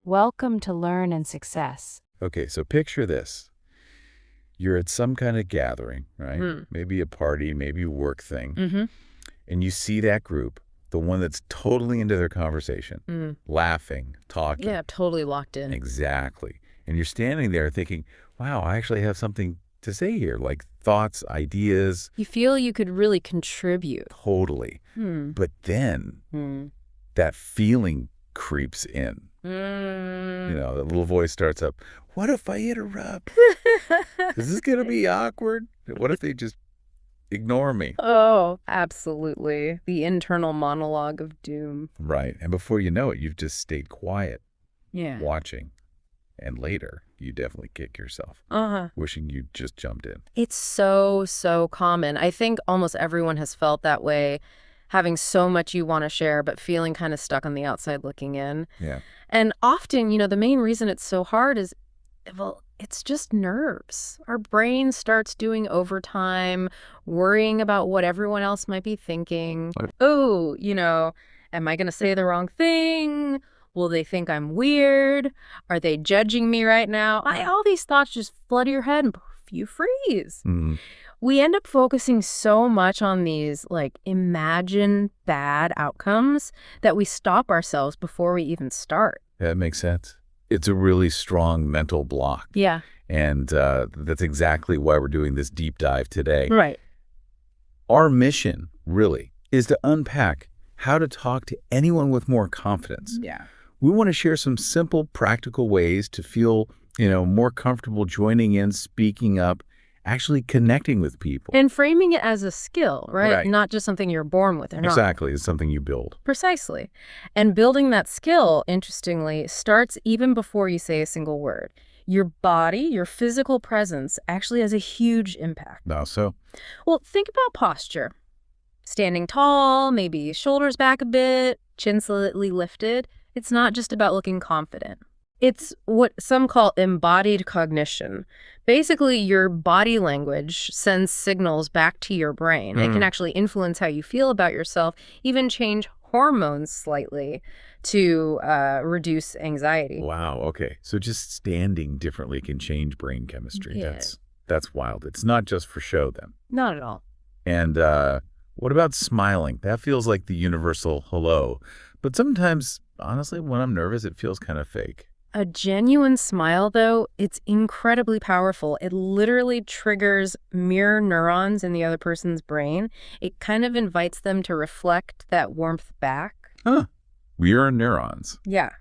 Welcome to Learn and Success. Okay, so picture this. You're at some kind of gathering, right? Maybe a party, maybe a work thing. And you see that group, the one that's totally into their conversation, laughing, talking. Yeah, totally locked in. Exactly. And you're standing there thinking, wow, I actually have something to say here, like thoughts, ideas. You feel you could really contribute. Totally. But then that feeling creeps in. You know, the little voice starts up, what if I interrupt? Is this going to be awkward? What if they just ignore me? Oh, absolutely. The internal monologue of doom. Right. And before you know it, you've just stayed quiet, Yeah. watching. And later, you definitely kick yourself, wishing you just jumped in. It's so common. I think almost everyone has felt that way, having so much you want to share, but feeling kind of stuck on the outside looking in. Yeah. And often, the main reason it's so hard is, well, it's just nerves. Our brain starts doing overtime, worrying about what everyone else might be thinking. Right. Oh, am I going to say the wrong thing? Will they think I'm weird? Are they judging me right now? All these thoughts just flood your head and you freeze. We end up focusing so much on these, imagined bad outcomes that we stop ourselves before we even start. That makes sense. It's a really strong mental block. Yeah. And that's exactly why we're doing this deep dive today. Right. Our mission, really, is to unpack how to talk to anyone with more confidence. Yeah. We want to share some simple, practical ways to feel, more comfortable joining in, speaking up, actually connecting with people. And framing it as a skill, right? Right. Not just something you're born with or not. Exactly. It's something you build. Precisely. And building that skill, interestingly, starts even before you say a single word. Your body, your physical presence actually has a huge impact. Now, so? Well, think about posture. Standing tall, maybe shoulders back a bit, chin slightly lifted. It's not just about looking confident. It's what some call embodied cognition. Basically, your body language sends signals back to your brain. It can actually influence how you feel about yourself, even change hormones slightly to reduce anxiety. Wow. Okay. So just standing differently can change brain chemistry. Yeah. That's wild. It's not just for show then. Not at all. And what about smiling? That feels like the universal hello. But sometimes, honestly, when I'm nervous, it feels kind of fake. A genuine smile, though, it's incredibly powerful. It literally triggers mirror neurons in the other person's brain. It kind of invites them to reflect that warmth back. Huh. Mirror neurons. Yeah.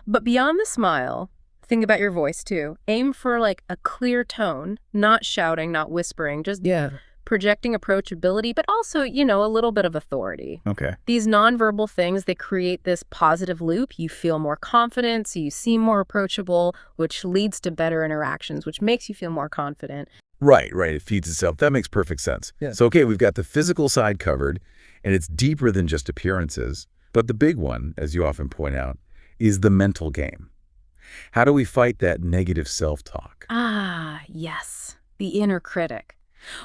But beyond the smile, think about your voice, too. Aim for, a clear tone, not shouting, not whispering, just projecting approachability, but also, a little bit of authority. Okay. These nonverbal things, they create this positive loop. You feel more confident, so you seem more approachable, which leads to better interactions, which makes you feel more confident. Right. It feeds itself. That makes perfect sense. Yeah. So, okay, we've got the physical side covered, and it's deeper than just appearances. But the big one, as you often point out, is the mental game. How do we fight that negative self-talk? Ah, yes. The inner critic.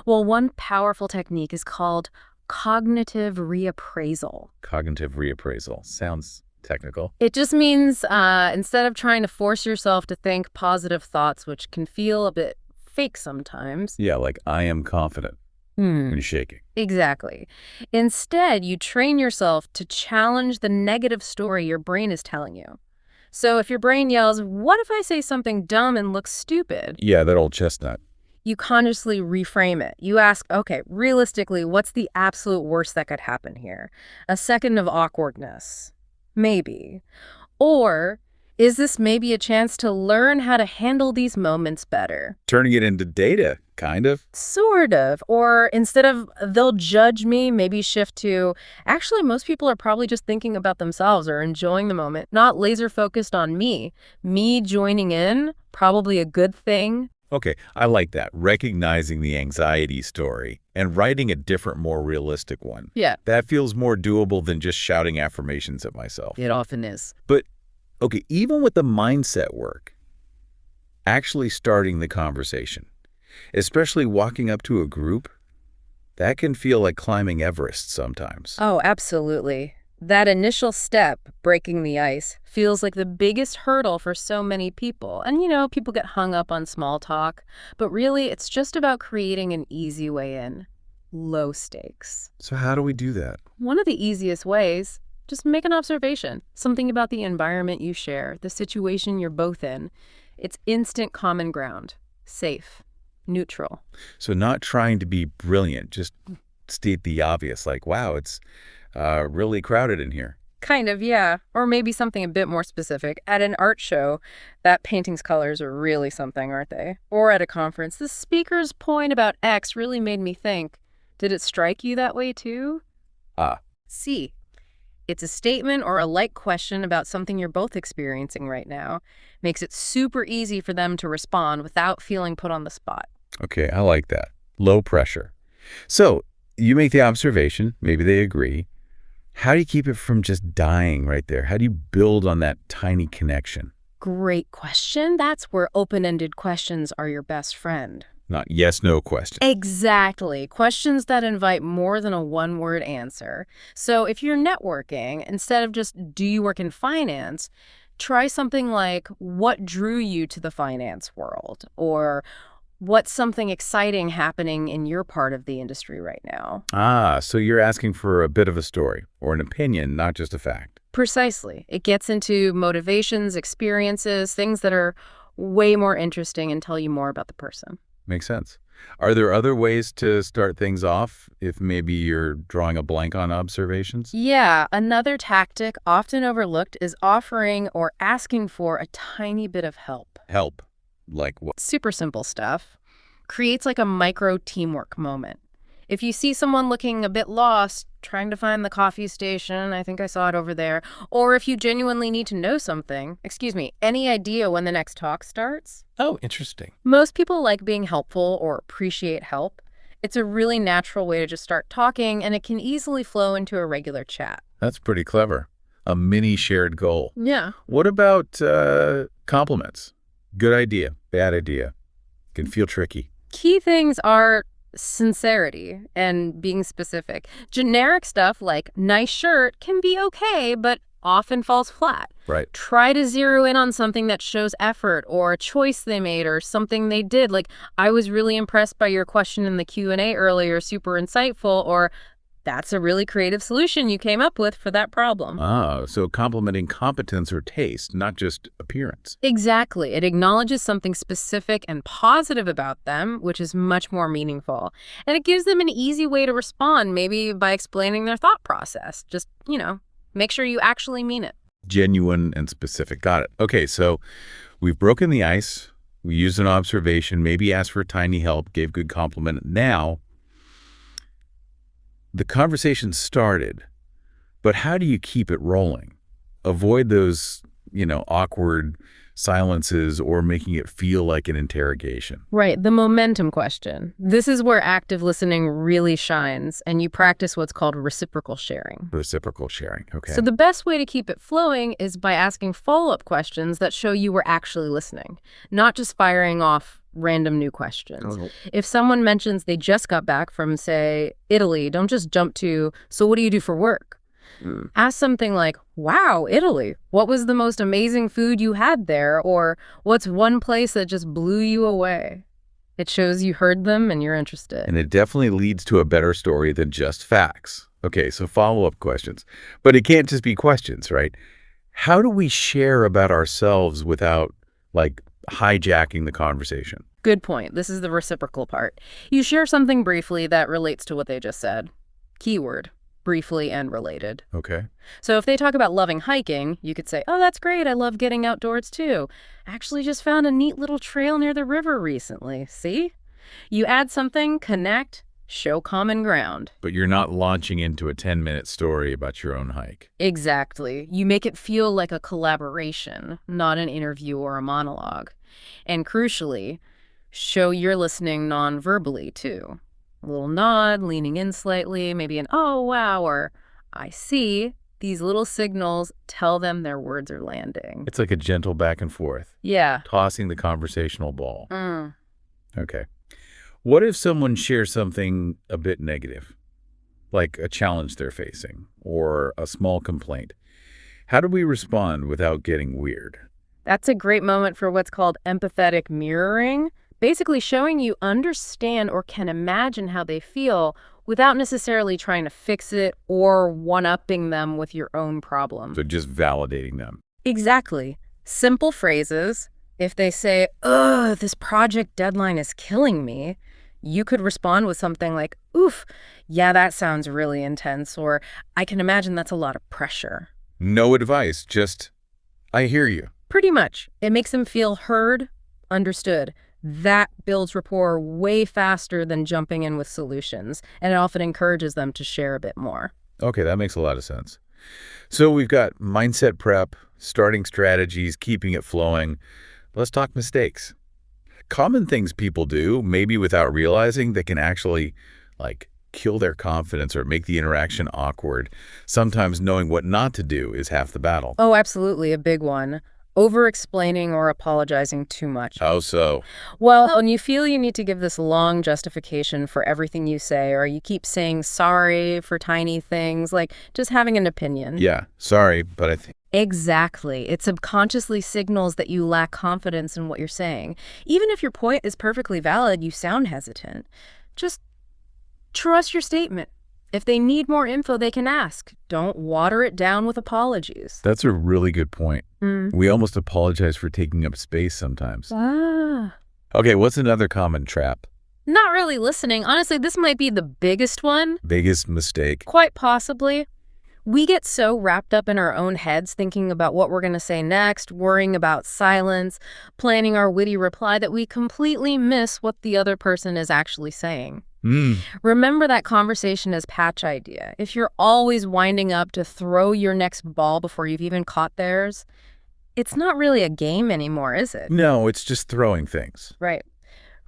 Well, one powerful technique is called cognitive reappraisal. Cognitive reappraisal. Sounds technical. It just means instead of trying to force yourself to think positive thoughts, which can feel a bit fake sometimes. Yeah, like I am confident when you're shaking. Exactly. Instead, you train yourself to challenge the negative story your brain is telling you. So if your brain yells, what if I say something dumb and look stupid? Yeah, that old chestnut. You consciously reframe it. You ask, okay, realistically, what's the absolute worst that could happen here? A second of awkwardness? Maybe. Or is this maybe a chance to learn how to handle these moments better? Turning it into data, kind of. Sort of. Or instead of they'll judge me, maybe shift to actually most people are probably just thinking about themselves or enjoying the moment, not laser focused on me. Me joining in, probably a good thing. Okay, I like that. Recognizing the anxiety story and writing a different, more realistic one. Yeah. That feels more doable than just shouting affirmations at myself. It often is. But, okay, even with the mindset work, actually starting the conversation, especially walking up to a group, that can feel like climbing Everest sometimes. Oh, absolutely. That initial step, breaking the ice, feels like the biggest hurdle for so many people. And, people get hung up on small talk. But really, it's just about creating an easy way in. Low stakes. So how do we do that? One of the easiest ways, just make an observation. Something about the environment you share, the situation you're both in. It's instant common ground. Safe. Neutral. So not trying to be brilliant, just state the obvious, like, wow, it's really crowded in here. Kind of, yeah. Or maybe something a bit more specific. At an art show, that painting's colors are really something, aren't they? Or at a conference, the speaker's point about X really made me think. Did it strike you that way too? C. It's a statement or a like question about something you're both experiencing right now. Makes it super easy for them to respond without feeling put on the spot. Okay, I like that. Low pressure. So you make the observation, maybe they agree. How do you keep it from just dying right there? How do you build on that tiny connection? Great question. That's where open-ended questions are your best friend. Not yes/no questions. Exactly. Questions that invite more than a one-word answer. So if you're networking, instead of just, do you work in finance, try something like, what drew you to the finance world? Or what's something exciting happening in your part of the industry right now? So you're asking for a bit of a story or an opinion, not just a fact. Precisely. It gets into motivations, experiences, things that are way more interesting and tell you more about the person. Makes sense. Are there other ways to start things off if maybe you're drawing a blank on observations? Yeah, another tactic often overlooked is offering or asking for a tiny bit of help. Help? Like what? Super simple stuff. Creates like a micro teamwork moment. If you see someone looking a bit lost, trying to find the coffee station, I think I saw it over there, or if you genuinely need to know something, any idea when the next talk starts? Oh, interesting. Most people like being helpful or appreciate help. It's a really natural way to just start talking, and it can easily flow into a regular chat. That's pretty clever. A mini shared goal. Yeah. What about compliments? Good idea, bad idea. Can feel tricky. Key things are sincerity and being specific. Generic stuff like nice shirt can be okay, but often falls flat. Right. Try to zero in on something that shows effort or a choice they made or something they did. Like, I was really impressed by your question in the Q&A earlier, super insightful, or that's a really creative solution you came up with for that problem. So complimenting competence or taste, not just appearance. Exactly. It acknowledges something specific and positive about them, which is much more meaningful. And it gives them an easy way to respond, maybe by explaining their thought process. Just, make sure you actually mean it. Genuine and specific. Got it. Okay, so we've broken the ice. We used an observation, maybe asked for tiny help, gave good compliment. Now, the conversation started, but how do you keep it rolling? Avoid those, awkward silences or making it feel like an interrogation. Right, the momentum question. This is where active listening really shines, and you practice what's called reciprocal sharing. Reciprocal sharing, okay. So the best way to keep it flowing is by asking follow-up questions that show you were actually listening, not just firing off random new questions. Oh. If someone mentions they just got back from, say, Italy, don't just jump to, so what do you do for work? Ask something like, wow, Italy, what was the most amazing food you had there? Or what's one place that just blew you away? It shows you heard them and you're interested. And it definitely leads to a better story than just facts. Okay, so follow-up questions. But it can't just be questions, right? How do we share about ourselves without, hijacking the conversation? Good point. This is the reciprocal part. You share something briefly that relates to what they just said. Keyword. Briefly and related. Okay. So if they talk about loving hiking, you could say, oh, that's great. I love getting outdoors too. Actually just found a neat little trail near the river recently. See? You add something, connect, show common ground. But you're not launching into a 10-minute story about your own hike. Exactly. You make it feel like a collaboration, not an interview or a monologue. And crucially, show you're listening non-verbally too. A little nod, leaning in slightly, maybe an, oh, wow, or I see. These little signals tell them their words are landing. It's like a gentle back and forth. Yeah. Tossing the conversational ball. Okay. What if someone shares something a bit negative? like a challenge they're facing or a small complaint. How do we respond without getting weird? That's a great moment for what's called empathetic mirroring, basically showing you understand or can imagine how they feel without necessarily trying to fix it or one-upping them with your own problem. So just validating them. Exactly. Simple phrases. If they say, "Ugh, this project deadline is killing me," you could respond with something like, "Oof, yeah, that sounds really intense," or "I can imagine that's a lot of pressure." No advice, just, I hear you. Pretty much. It makes them feel heard, understood. That builds rapport way faster than jumping in with solutions, and it often encourages them to share a bit more. Okay, that makes a lot of sense. So we've got mindset prep, starting strategies, keeping it flowing. Let's talk mistakes. Common things people do, maybe without realizing, that can actually, like, kill their confidence or make the interaction awkward. Sometimes knowing what not to do is half the battle. Oh, absolutely, a big one. Over-explaining or apologizing too much. How so? Well, when you feel you need to give this long justification for everything you say, or you keep saying sorry for tiny things, like just having an opinion. Yeah, sorry, but I think... Exactly. It subconsciously signals that you lack confidence in what you're saying. Even if your point is perfectly valid, you sound hesitant. Just trust your statement. If they need more info, they can ask. Don't water it down with apologies. That's a really good point. We almost apologize for taking up space sometimes. Okay, what's another common trap? Not really listening. Honestly, this might be the biggest one. Biggest mistake? Quite possibly. We get so wrapped up in our own heads thinking about what we're going to say next, worrying about silence, planning our witty reply that we completely miss what the other person is actually saying. Remember that conversation as patch idea. If you're always winding up to throw your next ball before you've even caught theirs, it's not really a game anymore, is it? No, it's just throwing things. Right.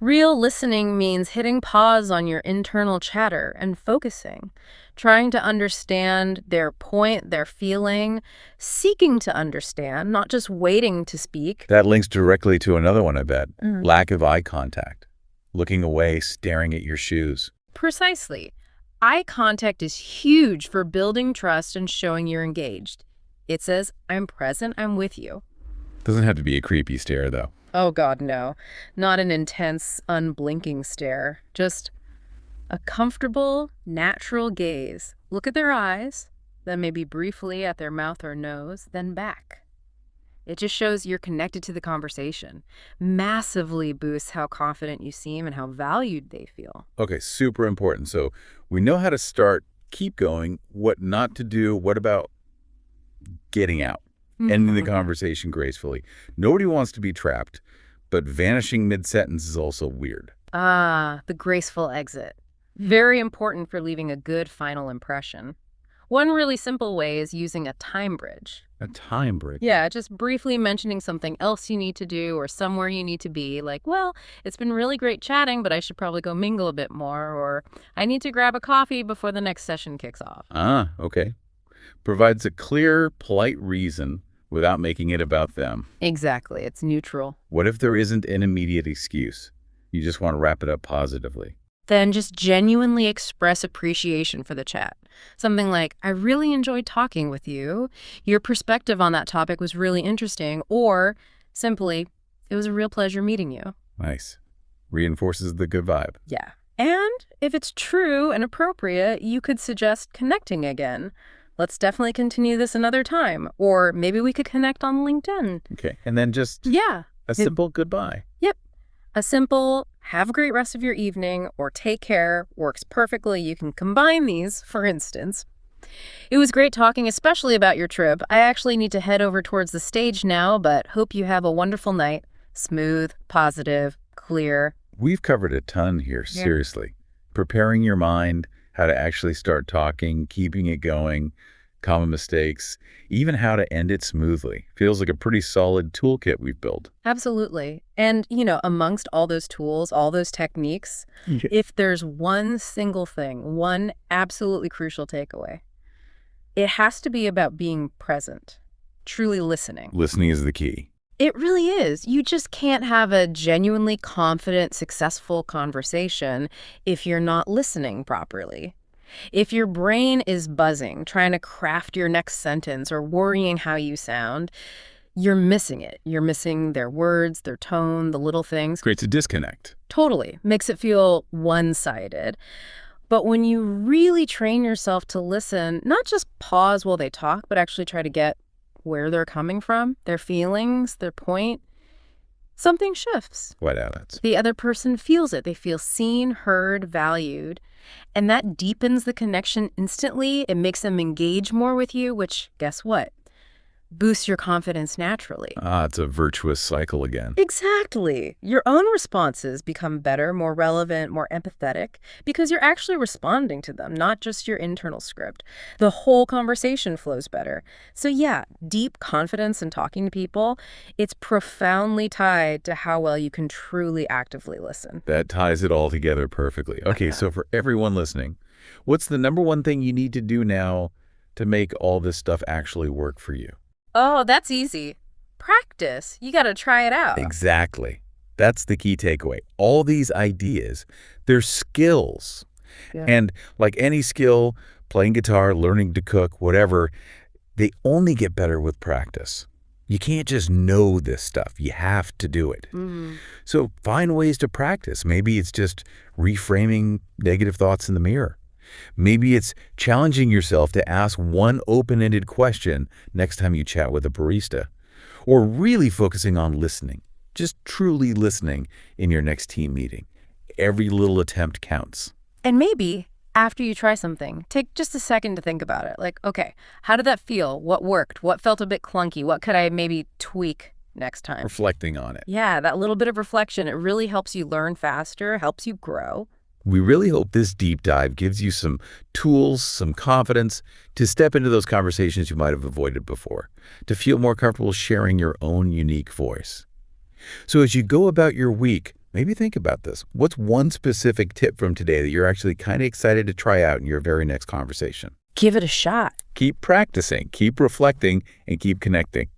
Real listening means hitting pause on your internal chatter and focusing, trying to understand their point, their feeling, seeking to understand, not just waiting to speak. That links directly to another one, I bet. Lack of eye contact. Looking away, staring at your shoes. Precisely. Eye contact is huge for building trust and showing you're engaged. It says, "I'm present, I'm with you." Doesn't have to be a creepy stare, though. Oh, God, no. Not an intense, unblinking stare. Just a comfortable, natural gaze. Look at their eyes, then maybe briefly at their mouth or nose, then back. It just shows you're connected to the conversation. Massively boosts how confident you seem and how valued they feel. Okay, super important. So we know how to start, keep going, what not to do. What about getting out? Ending the conversation gracefully. Nobody wants to be trapped, but vanishing mid-sentence is also weird. Ah, the graceful exit. Very important for leaving a good final impression. One really simple way is using a time bridge. A time bridge? Yeah, just briefly mentioning something else you need to do or somewhere you need to be, like, "Well, it's been really great chatting, but I should probably go mingle a bit more," or "I need to grab a coffee before the next session kicks off." Ah, okay. Provides a clear, polite reason without making it about them. Exactly. It's neutral. What if there isn't an immediate excuse? You just want to wrap it up positively. Then just genuinely express appreciation for the chat. Something like, "I really enjoyed talking with you. Your perspective on that topic was really interesting." Or simply, "It was a real pleasure meeting you." Nice. Reinforces the good vibe. Yeah. And if it's true and appropriate, you could suggest connecting again. "Let's definitely continue this another time." Or maybe we could connect on LinkedIn. Okay. And then just Yeah. a simple goodbye. Yep. A simple, "Have a great rest of your evening," or "Take care," works perfectly. You can combine these, for instance. It was great talking, especially about your trip. I actually need to head over towards the stage now, but hope you have a wonderful night. Smooth, positive, clear. We've covered a ton here, seriously. Preparing your mind, how to actually start talking, keeping it going, common mistakes, even how to end it smoothly. Feels like a pretty solid toolkit we've built. Absolutely. And, amongst all those tools, all those techniques, if there's one single thing, one absolutely crucial takeaway, it has to be about being present, truly listening. Listening is the key. It really is. You just can't have a genuinely confident, successful conversation if you're not listening properly. If your brain is buzzing, trying to craft your next sentence or worrying how you sound, you're missing it. You're missing their words, their tone, the little things. Creates a disconnect. Totally. Makes it feel one-sided. But when you really train yourself to listen, not just pause while they talk, but actually try to get where they're coming from, their feelings, their point, something shifts. What happens? The other person feels it. They feel seen, heard, valued. And that deepens the connection instantly. It makes them engage more with you, which, guess what? Boosts your confidence naturally. It's a virtuous cycle again. Exactly. Your own responses become better, more relevant, more empathetic, because you're actually responding to them, not just your internal script. The whole conversation flows better. So yeah, deep confidence in talking to people, it's profoundly tied to how well you can truly actively listen. That ties it all together perfectly. Okay, so for everyone listening, what's the number one thing you need to do now to make all this stuff actually work for you? Oh, that's easy. Practice. You got to try it out. Exactly. That's the key takeaway. All these ideas, they're skills. Yeah. And like any skill, playing guitar, learning to cook, whatever, they only get better with practice. You can't just know this stuff. You have to do it. So find ways to practice. Maybe it's just reframing negative thoughts in the mirror. Maybe it's challenging yourself to ask one open-ended question next time you chat with a barista. Or really focusing on listening, just truly listening in your next team meeting. Every little attempt counts. And maybe after you try something, take just a second to think about it. Like, okay, how did that feel? What worked? What felt a bit clunky? What could I maybe tweak next time? Reflecting on it. Yeah, that little bit of reflection, it really helps you learn faster, helps you grow. We really hope this deep dive gives you some tools, some confidence to step into those conversations you might have avoided before, to feel more comfortable sharing your own unique voice. So as you go about your week, maybe think about this. What's one specific tip from today that you're actually kind of excited to try out in your very next conversation? Give it a shot. Keep practicing, keep reflecting, and keep connecting.